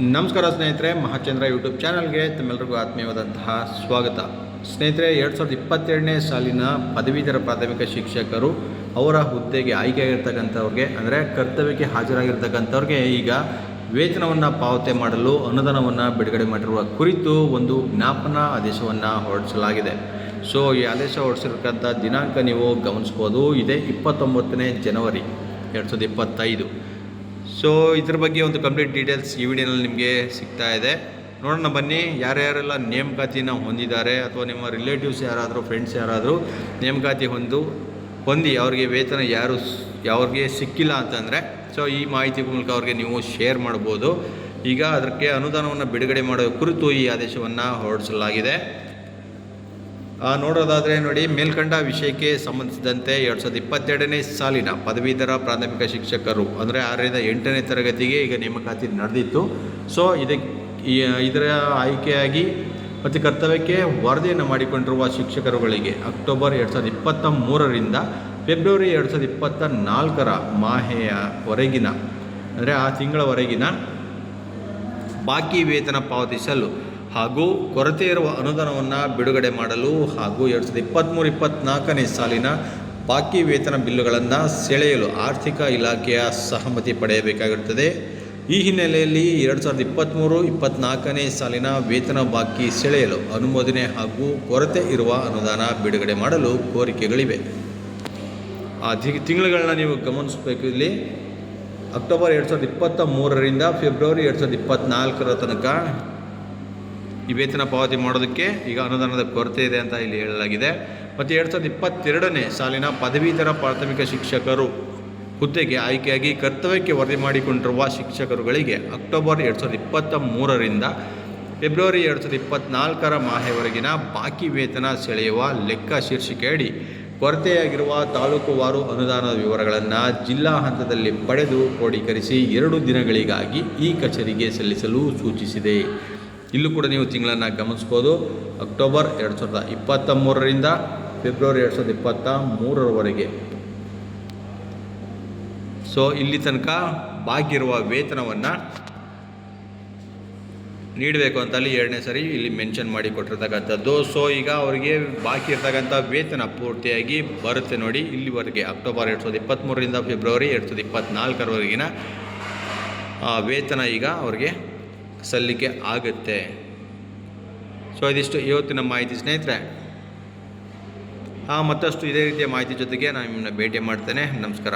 ನಮಸ್ಕಾರ ಸ್ನೇಹಿತರೆ, ಮಹಾಚಂದ್ರ ಯೂಟ್ಯೂಬ್ ಚಾನಲ್ಗೆ ತಮ್ಮೆಲ್ಲರಿಗೂ ಆತ್ಮೀಯವಾದಂತಹ ಸ್ವಾಗತ. ಸ್ನೇಹಿತರೆ, 2022ನೇ ಸಾಲಿನ ಪದವೀಧರ ಪ್ರಾಥಮಿಕ ಶಿಕ್ಷಕರು ಅವರ ಹುದ್ದೆಗೆ ಆಯ್ಕೆಯಾಗಿರ್ತಕ್ಕಂಥವ್ರಿಗೆ ಅಂದರೆ ಕರ್ತವ್ಯಕ್ಕೆ ಹಾಜರಾಗಿರ್ತಕ್ಕಂಥವ್ರಿಗೆ ಈಗ ವೇತನವನ್ನು ಪಾವತಿ ಮಾಡಲು ಅನುದಾನವನ್ನು ಬಿಡುಗಡೆ ಮಾಡಿರುವ ಕುರಿತು ಒಂದು ಜ್ಞಾಪನಾ ಆದೇಶವನ್ನು ಹೊರಡಿಸಲಾಗಿದೆ. ಸೊ ಈ ಆದೇಶ ಹೊರಡಿಸಿರ್ತಕ್ಕಂಥ ದಿನಾಂಕ ನೀವು ಗಮನಿಸ್ಬೋದು, ಇದೇ 29ನೇ ಜನವರಿ 2025. ಸೊ ಇದ್ರ ಬಗ್ಗೆ ಒಂದು ಕಂಪ್ಲೀಟ್ ಡೀಟೇಲ್ಸ್ ಈ ವಿಡಿಯೋನಲ್ಲಿ ನಿಮಗೆ ಸಿಗ್ತಾ ಇದೆ. ನೋಡೋಣ ಬನ್ನಿ. ಯಾರ್ಯಾರೆಲ್ಲ ನೇಮಕಾತಿನ ಹೊಂದಿದ್ದಾರೆ ಅಥವಾ ನಿಮ್ಮ ರಿಲೇಟಿವ್ಸ್ ಯಾರಾದರೂ, ಫ್ರೆಂಡ್ಸ್ ಯಾರಾದರೂ ನೇಮಕಾತಿ ಹೊಂದಿ ಅವ್ರಿಗೆ ವೇತನ ಯಾವ್ರಿಗೆ ಸಿಕ್ಕಿಲ್ಲ ಅಂತಂದರೆ ಸೊ ಈ ಮಾಹಿತಿ ಮೂಲಕ ಅವ್ರಿಗೆ ನೀವು ಶೇರ್ ಮಾಡ್ಬೋದು. ಈಗ ಅದಕ್ಕೆ ಅನುದಾನವನ್ನು ಬಿಡುಗಡೆ ಮಾಡೋ ಕುರಿತು ಈ ಆದೇಶವನ್ನು ಹೊರಡಿಸಲಾಗಿದೆ. ನೋಡೋದಾದರೆ ನೋಡಿ, ಮೇಲ್ಕಂಡ ವಿಷಯಕ್ಕೆ ಸಂಬಂಧಿಸಿದಂತೆ 2022ನೇ ಸಾಲಿನ ಪದವೀಧರ ಪ್ರಾಥಮಿಕ ಶಿಕ್ಷಕರು ಅಂದರೆ 6ರಿಂದ 8ನೇ ತರಗತಿಗೆ ಈಗ ನೇಮಕಾತಿ ನಡೆದಿತ್ತು. ಸೊ ಇದರ ಆಯ್ಕೆಯಾಗಿ ಮತ್ತು ಕರ್ತವ್ಯಕ್ಕೆ ವರದಿಯನ್ನು ಮಾಡಿಕೊಂಡಿರುವ ಶಿಕ್ಷಕರುಗಳಿಗೆ ಅಕ್ಟೋಬರ್ 2023ರಿಂದ ಫೆಬ್ರವರಿ 2024ರ ಮಾಹೆಯವರೆಗಿನ ಅಂದರೆ ಆ ತಿಂಗಳವರೆಗಿನ ಬಾಕಿ ವೇತನ ಪಾವತಿಸಲು ಹಾಗೂ ಕೊರತೆ ಇರುವ ಅನುದಾನವನ್ನು ಬಿಡುಗಡೆ ಮಾಡಲು ಹಾಗೂ 2023-24ನೇ ಸಾಲಿನ ಬಾಕಿ ವೇತನ ಬಿಲ್ಲುಗಳನ್ನು ಸೆಳೆಯಲು ಆರ್ಥಿಕ ಇಲಾಖೆಯ ಸಹಮತಿ ಪಡೆಯಬೇಕಾಗಿರುತ್ತದೆ. ಈ ಹಿನ್ನೆಲೆಯಲ್ಲಿ 2023-24ನೇ ಸಾಲಿನ ವೇತನ ಬಾಕಿ ಸೆಳೆಯಲು ಅನುಮೋದನೆ ಹಾಗೂ ಕೊರತೆ ಇರುವ ಅನುದಾನ ಬಿಡುಗಡೆ ಮಾಡಲು ಕೋರಿಕೆಗಳಿವೆ. ಆ ತಿಂಗಳುಗಳನ್ನ ನೀವು ಗಮನಿಸಬೇಕು. ಇಲ್ಲಿ ಅಕ್ಟೋಬರ್ 2023ರಿಂದ ಫೆಬ್ರವರಿ 2024ರ ತನಕ ಈ ವೇತನ ಪಾವತಿ ಮಾಡೋದಕ್ಕೆ ಈಗ ಅನುದಾನದ ಕೊರತೆ ಇದೆ ಅಂತ ಇಲ್ಲಿ ಹೇಳಲಾಗಿದೆ. ಮತ್ತು 2022ನೇ ಸಾಲಿನ ಪದವೀಧರ ಪ್ರಾಥಮಿಕ ಶಿಕ್ಷಕರು ಹುದ್ದೆಗೆ ಆಯ್ಕೆಯಾಗಿ ಕರ್ತವ್ಯಕ್ಕೆ ವರದಿ ಮಾಡಿಕೊಂಡಿರುವ ಶಿಕ್ಷಕರುಗಳಿಗೆ ಅಕ್ಟೋಬರ್ 2023ರಿಂದ ಫೆಬ್ರವರಿ 2024ರ ಮಾಹೆವರೆಗಿನ ಬಾಕಿ ವೇತನ ಸೆಳೆಯುವ ಲೆಕ್ಕ ಶೀರ್ಷಿಕೆಯಡಿ ಕೊರತೆಯಾಗಿರುವ ತಾಲೂಕುವಾರು ಅನುದಾನದ ವಿವರಗಳನ್ನು ಜಿಲ್ಲಾ ಹಂತದಲ್ಲಿ ಪಡೆದು ಕ್ರೋಢೀಕರಿಸಿ 2 ದಿನಗಳಿಗಾಗಿ ಈ ಕಚೇರಿಗೆ ಸಲ್ಲಿಸಲು ಸೂಚಿಸಿದೆ. ಇಲ್ಲೂ ಕೂಡ ನೀವು ತಿಂಗಳನ್ನು ಗಮನಿಸ್ಬೋದು. ಅಕ್ಟೋಬರ್ 2023ರಿಂದ ಫೆಬ್ರವರಿ 2023ರವರೆಗೆ ಸೊ ಇಲ್ಲಿ ತನಕ ಬಾಕಿ ಇರುವ ವೇತನವನ್ನು ನೀಡಬೇಕು ಅಂತ ಅಲ್ಲಿ 2ನೇ ಸರಿ ಇಲ್ಲಿ ಮೆನ್ಷನ್ ಮಾಡಿ ಕೊಟ್ಟಿರ್ತಕ್ಕಂಥದ್ದು. ಸೊ ಈಗ ಅವರಿಗೆ ಬಾಕಿ ಇರ್ತಕ್ಕಂಥ ವೇತನ ಪೂರ್ತಿಯಾಗಿ ಬರುತ್ತೆ ನೋಡಿ. ಇಲ್ಲಿವರೆಗೆ ಅಕ್ಟೋಬರ್ 2023ರಿಂದ ಫೆಬ್ರವರಿ 2024ರವರೆಗಿನ ವೇತನ ಈಗ ಅವ್ರಿಗೆ ಸಲ್ಲಿಕೆ ಆಗುತ್ತೆ. ಸೊ ಇದಿಷ್ಟು ಇವತ್ತಿನ ಮಾಹಿತಿ ಸ್ನೇಹಿತರೆ. ಮತ್ತಷ್ಟು ಇದೇ ರೀತಿಯ ಮಾಹಿತಿ ಜೊತೆಗೆ ನಾನು ನಿಮ್ಮನ್ನು ಭೇಟಿ ಮಾಡ್ತೇನೆ. ನಮಸ್ಕಾರ.